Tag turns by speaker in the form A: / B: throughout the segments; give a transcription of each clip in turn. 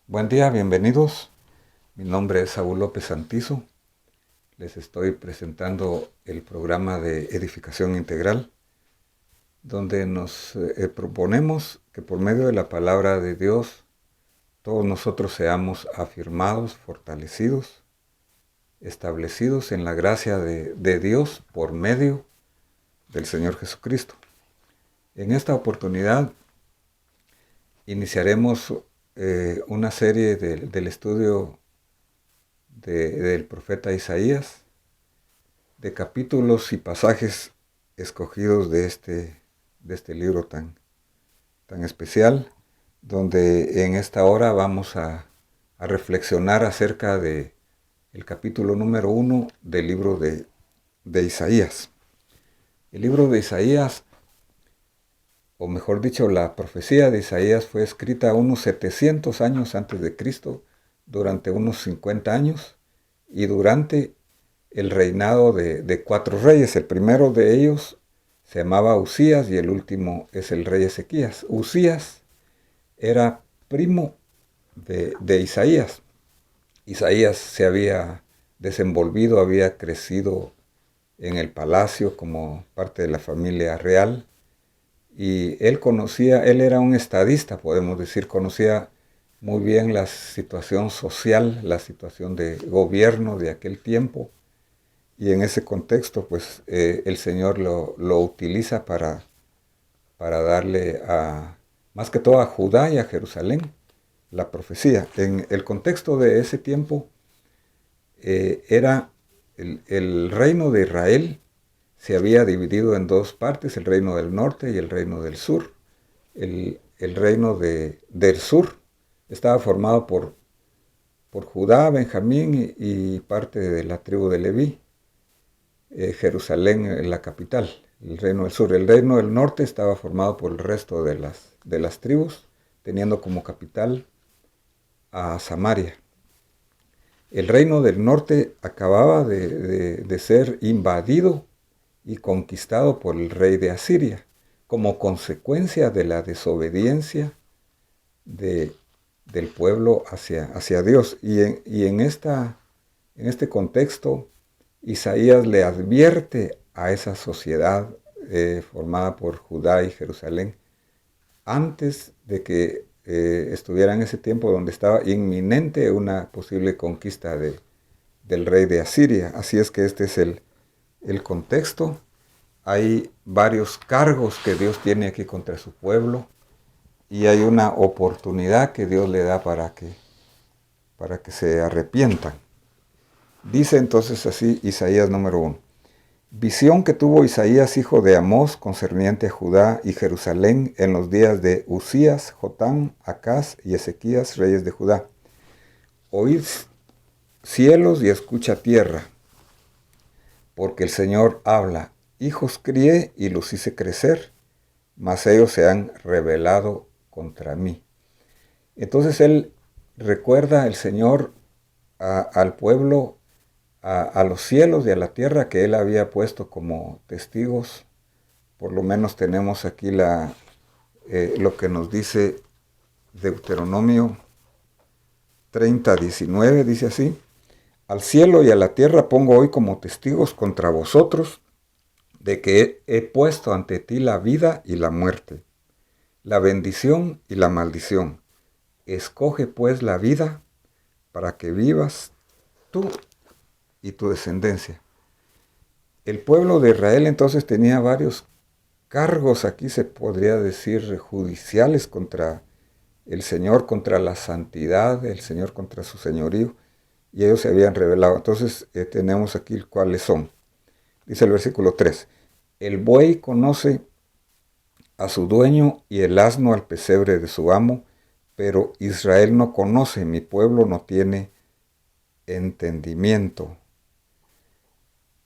A: Buen día, bienvenidos. Mi nombre es Saúl López Santizo. Les estoy presentando el programa de edificación integral, donde nos proponemos que por medio de la palabra de Dios todos nosotros seamos afirmados, fortalecidos, establecidos en la gracia de Dios por medio del Señor Jesucristo. En esta oportunidad iniciaremos una serie del estudio del profeta Isaías, de capítulos y pasajes escogidos de este libro tan especial, donde en esta hora vamos a reflexionar acerca de el capítulo número 1 del libro de Isaías. El libro de Isaías, o mejor dicho, la profecía de Isaías fue escrita unos 700 años antes de Cristo, durante unos 50 años, y durante el reinado de 4 reyes. El primero de ellos se llamaba Usías y el último es el rey Ezequías. Usías era primo de Isaías. Isaías se había desenvolvido, había crecido en el palacio como parte de la familia real, y él era un estadista, podemos decir, conocía muy bien la situación social, la situación de gobierno de aquel tiempo, y en ese contexto pues el Señor lo utiliza para darle más que todo a Judá y a Jerusalén la profecía. En el contexto de ese tiempo era el reino de Israel se había dividido en dos partes, el reino del norte y el reino del sur. El reino del sur estaba formado por Judá, Benjamín y parte de la tribu de Leví. Jerusalén, la capital, el reino del sur. El reino del norte estaba formado por el resto de las tribus, teniendo como capital a Samaria. El reino del norte acababa de ser invadido y conquistado por el rey de Asiria, como consecuencia de la desobediencia del pueblo hacia Dios. Y en este contexto, Isaías le advierte a esa sociedad formada por Judá y Jerusalén, antes de que estuviera en ese tiempo donde estaba inminente una posible conquista del rey de Asiria. Así es que este es el contexto. Hay varios cargos que Dios tiene aquí contra su pueblo, y hay una oportunidad que Dios le da para que se arrepientan. Dice entonces así Isaías número 1. Visión que tuvo Isaías, hijo de Amós, concerniente a Judá y Jerusalén en los días de Usías, Jotam, Acaz y Ezequías, reyes de Judá. Oíd cielos y escucha tierra, porque el Señor habla. Hijos crié y los hice crecer, mas ellos se han rebelado contra mí. Entonces él recuerda el Señor al pueblo, a los cielos y a la tierra que él había puesto como testigos. Por lo menos tenemos aquí lo que nos dice Deuteronomio 30:19, dice así: al cielo y a la tierra pongo hoy como testigos contra vosotros, de que he puesto ante ti la vida y la muerte, la bendición y la maldición. Escoge pues la vida para que vivas tú y tu descendencia. El pueblo de Israel entonces tenía varios cargos, aquí se podría decir judiciales, contra el Señor, contra la santidad del Señor, contra su señorío, y ellos se habían rebelado. Entonces tenemos aquí cuáles son. Dice el versículo 3. El buey conoce a su dueño y el asno al pesebre de su amo, pero Israel no conoce, mi pueblo no tiene entendimiento.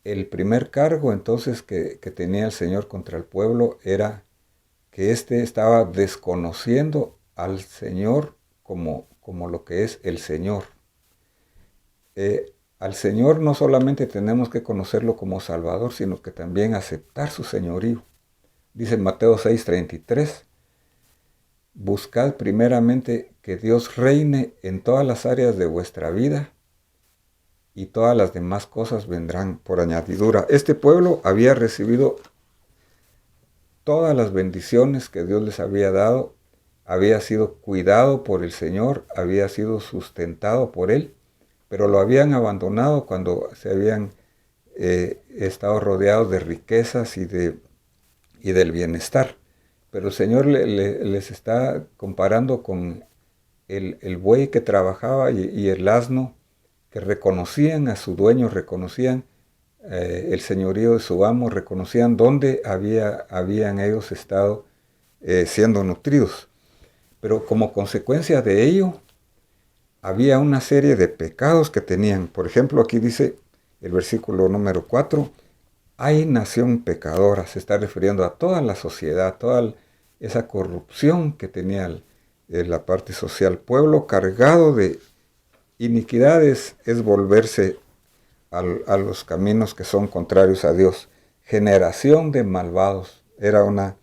A: El primer cargo entonces que tenía el Señor contra el pueblo era que éste estaba desconociendo al Señor como lo que es el Señor. Al Señor no solamente tenemos que conocerlo como Salvador, sino que también aceptar su señorío. Dice en Mateo 6:33, buscad primeramente que Dios reine en todas las áreas de vuestra vida y todas las demás cosas vendrán por añadidura. Este pueblo había recibido todas las bendiciones que Dios les había dado, había sido cuidado por el Señor, había sido sustentado por Él, pero lo habían abandonado cuando se habían estado rodeados de riquezas y del bienestar. Pero el Señor les está comparando con el buey que trabajaba y el asno, que reconocían a su dueño, reconocían el señorío de su amo, reconocían dónde habían ellos estado siendo nutridos. Pero como consecuencia de ello, había una serie de pecados que tenían. Por ejemplo, aquí dice el versículo número 4, hay nación pecadora, se está refiriendo a toda la sociedad, toda esa corrupción que tenía la parte social. Pueblo cargado de iniquidades es volverse a los caminos que son contrarios a Dios. Generación de malvados, era una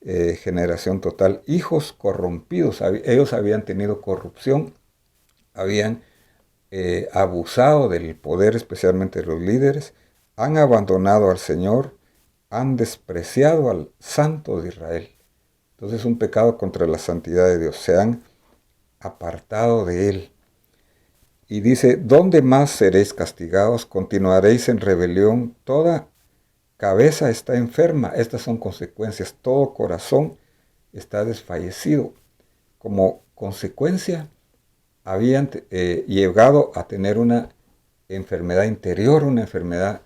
A: generación total. Hijos corrompidos, ellos habían tenido corrupción, habían abusado del poder, especialmente los líderes, han abandonado al Señor, han despreciado al Santo de Israel. Entonces es un pecado contra la santidad de Dios, se han apartado de Él. Y dice, ¿dónde más seréis castigados? Continuaréis en rebelión, toda cabeza está enferma. Estas son consecuencias, todo corazón está desfallecido. Como consecuencia, habían llegado a tener una enfermedad interior, una enfermedad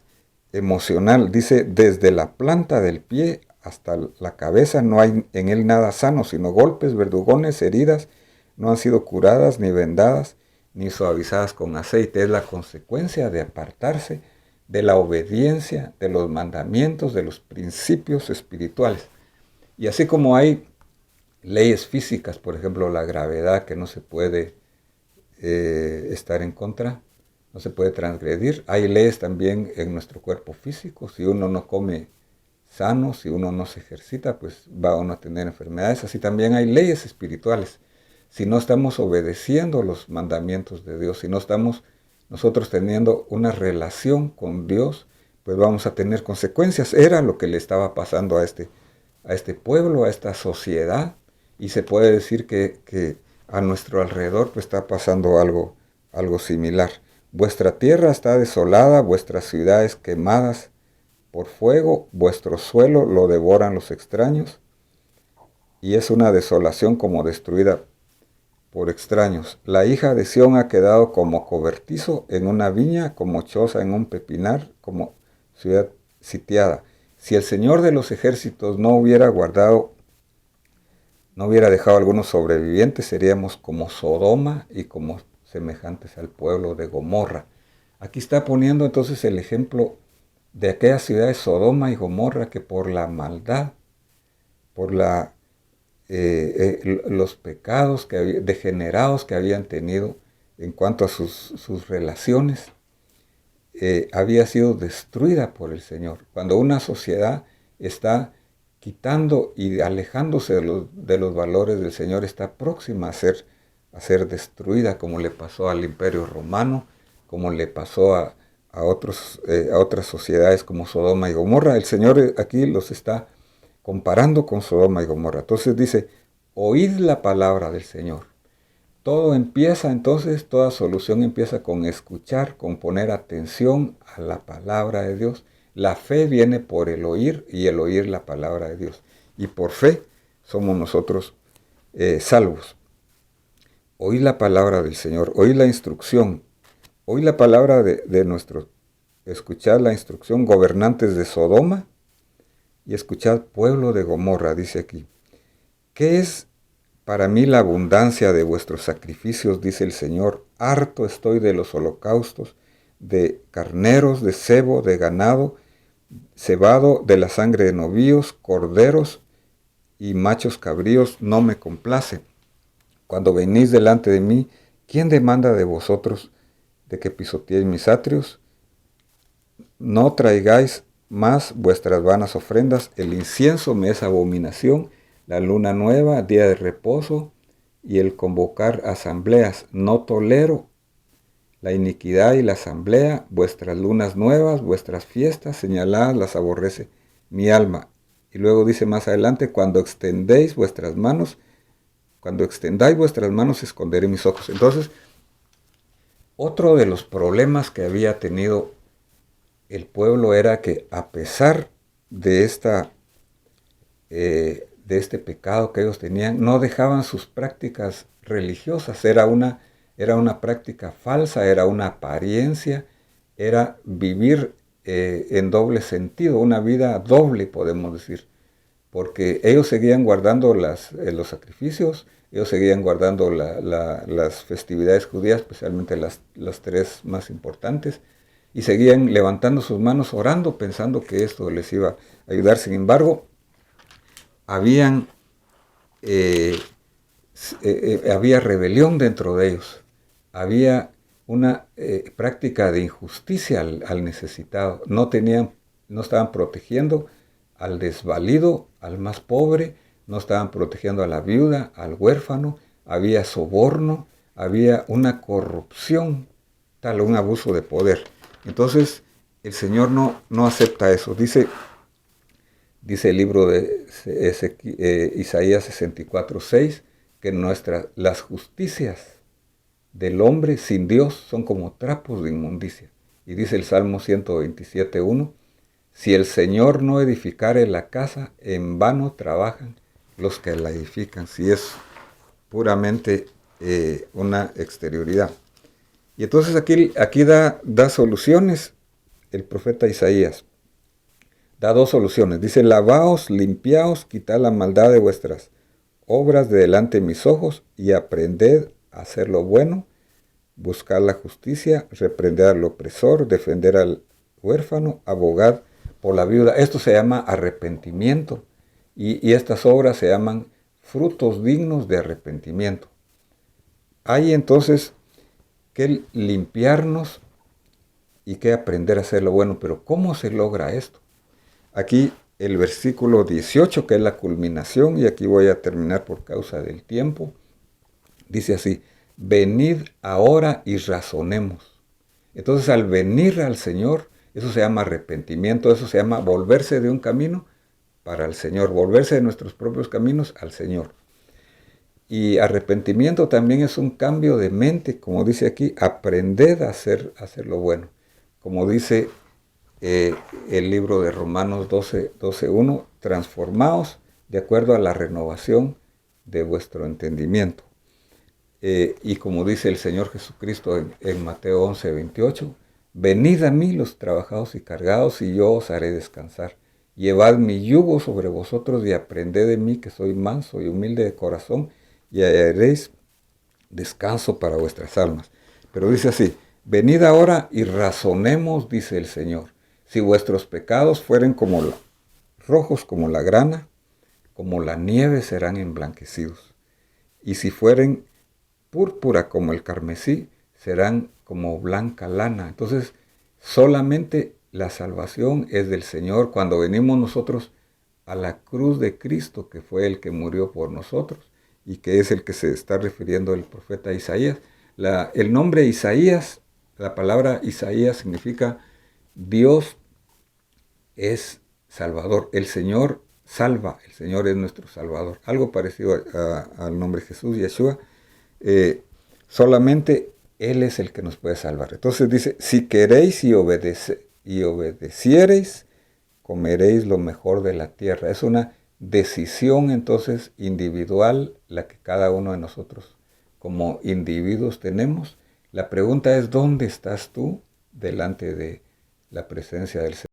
A: emocional. Dice, desde la planta del pie hasta la cabeza no hay en él nada sano, sino golpes, verdugones, heridas, no han sido curadas ni vendadas, ni suavizadas con aceite. Es la consecuencia de apartarse de la obediencia, de los mandamientos, de los principios espirituales. Y así como hay leyes físicas, por ejemplo, la gravedad, que no se puede estar en contra, no se puede transgredir. Hay leyes también en nuestro cuerpo físico. Si uno no come sano, si uno no se ejercita, pues va uno a tener enfermedades. Así también hay leyes espirituales. Si no estamos obedeciendo los mandamientos de Dios, si no estamos nosotros teniendo una relación con Dios, pues vamos a tener consecuencias. Era lo que le estaba pasando a este pueblo, a esta sociedad, y se puede decir que a nuestro alrededor pues está pasando algo similar. Vuestra tierra está desolada, vuestras ciudades quemadas por fuego, vuestro suelo lo devoran los extraños, y es una desolación como destruida por extraños. La hija de Sión ha quedado como cobertizo en una viña, como choza en un pepinar, como ciudad sitiada. Si el Señor de los ejércitos no hubiera dejado algunos sobrevivientes, seríamos como Sodoma y como semejantes al pueblo de Gomorra. Aquí está poniendo entonces el ejemplo de aquellas ciudades Sodoma y Gomorra que por la maldad, por los pecados degenerados que habían tenido en cuanto a sus relaciones, había sido destruida por el Señor. Cuando una sociedad está quitando y alejándose de los valores del Señor, está próxima a ser destruida, como le pasó al Imperio Romano, como le pasó a otras sociedades como Sodoma y Gomorra. El Señor aquí los está comparando con Sodoma y Gomorra. Entonces dice, oíd la palabra del Señor. Todo empieza entonces, toda solución empieza con escuchar, con poner atención a la palabra de Dios. La fe viene por el oír y el oír la palabra de Dios. Y por fe somos nosotros salvos. Oí la palabra del Señor, oí la instrucción, oí la palabra de nuestro, escuchad la instrucción, gobernantes de Sodoma, y escuchad pueblo de Gomorra, dice aquí. ¿Qué es para mí la abundancia de vuestros sacrificios? Dice el Señor. Harto estoy de los holocaustos, de carneros, de cebo, de ganado, cebado, de la sangre de novillos, corderos y machos cabríos, no me complace. Cuando venís delante de mí, ¿quién demanda de vosotros de que pisoteéis mis atrios? No traigáis más vuestras vanas ofrendas, el incienso me es abominación, la luna nueva, día de reposo y el convocar asambleas. No tolero la iniquidad y la asamblea, vuestras lunas nuevas, vuestras fiestas señaladas las aborrece mi alma. Y luego dice más adelante, cuando extendáis vuestras manos, esconderé mis ojos. Entonces, otro de los problemas que había tenido el pueblo era que a pesar de este pecado que ellos tenían, no dejaban sus prácticas religiosas. Era una práctica falsa, era una apariencia, era vivir en doble sentido, una vida doble, podemos decir, porque ellos seguían guardando los sacrificios, ellos seguían guardando las festividades judías, especialmente las tres más importantes, y seguían levantando sus manos orando, pensando que esto les iba a ayudar. Sin embargo, había rebelión dentro de ellos, había una práctica de injusticia al necesitado, no estaban protegiendo al desvalido, al más pobre, no estaban protegiendo a la viuda, al huérfano, había soborno, había una corrupción, un abuso de poder. Entonces, el Señor no acepta eso. Dice el libro de Isaías 64:6, que las justicias del hombre sin Dios son como trapos de inmundicia. Y dice el Salmo 127:1, si el Señor no edificare la casa, en vano trabajan los que la edifican. Si es puramente una exterioridad. Y entonces aquí da soluciones el profeta Isaías. Da dos soluciones. Dice, lavaos, limpiaos, quitad la maldad de vuestras obras de delante de mis ojos y aprended a hacer lo bueno, buscar la justicia, reprender al opresor, defender al huérfano, abogad por la viuda. Esto se llama arrepentimiento y estas obras se llaman frutos dignos de arrepentimiento. Hay entonces que limpiarnos y que aprender a hacer lo bueno. Pero ¿cómo se logra esto? Aquí el versículo 18, que es la culminación, y aquí voy a terminar por causa del tiempo, dice así, venid ahora y razonemos. Entonces al venir al Señor, eso se llama arrepentimiento, eso se llama volverse de un camino para el Señor, volverse de nuestros propios caminos al Señor. Y arrepentimiento también es un cambio de mente, como dice aquí, aprended a hacer lo bueno. Como dice el libro de Romanos 12:1, transformaos de acuerdo a la renovación de vuestro entendimiento. Y como dice el Señor Jesucristo en Mateo 11:28, venid a mí los trabajados y cargados, y yo os haré descansar. Llevad mi yugo sobre vosotros y aprended de mí, que soy manso y humilde de corazón, y haréis descanso para vuestras almas. Pero dice así, venid ahora y razonemos, dice el Señor. Si vuestros pecados fueren rojos como la grana, como la nieve serán emblanquecidos. Y si fueren púrpura como el carmesí, serán como blanca lana. Entonces, solamente la salvación es del Señor cuando venimos nosotros a la cruz de Cristo, que fue el que murió por nosotros y que es el que se está refiriendo el profeta Isaías. El nombre Isaías, la palabra Isaías significa Dios es Salvador. El Señor salva, el Señor es nuestro Salvador. Algo parecido al nombre Jesús, Yeshua. Solamente Él es el que nos puede salvar. Entonces dice, si queréis y obedeciereis, comeréis lo mejor de la tierra. Es una decisión entonces individual la que cada uno de nosotros como individuos tenemos. La pregunta es, ¿dónde estás tú delante de la presencia del Señor?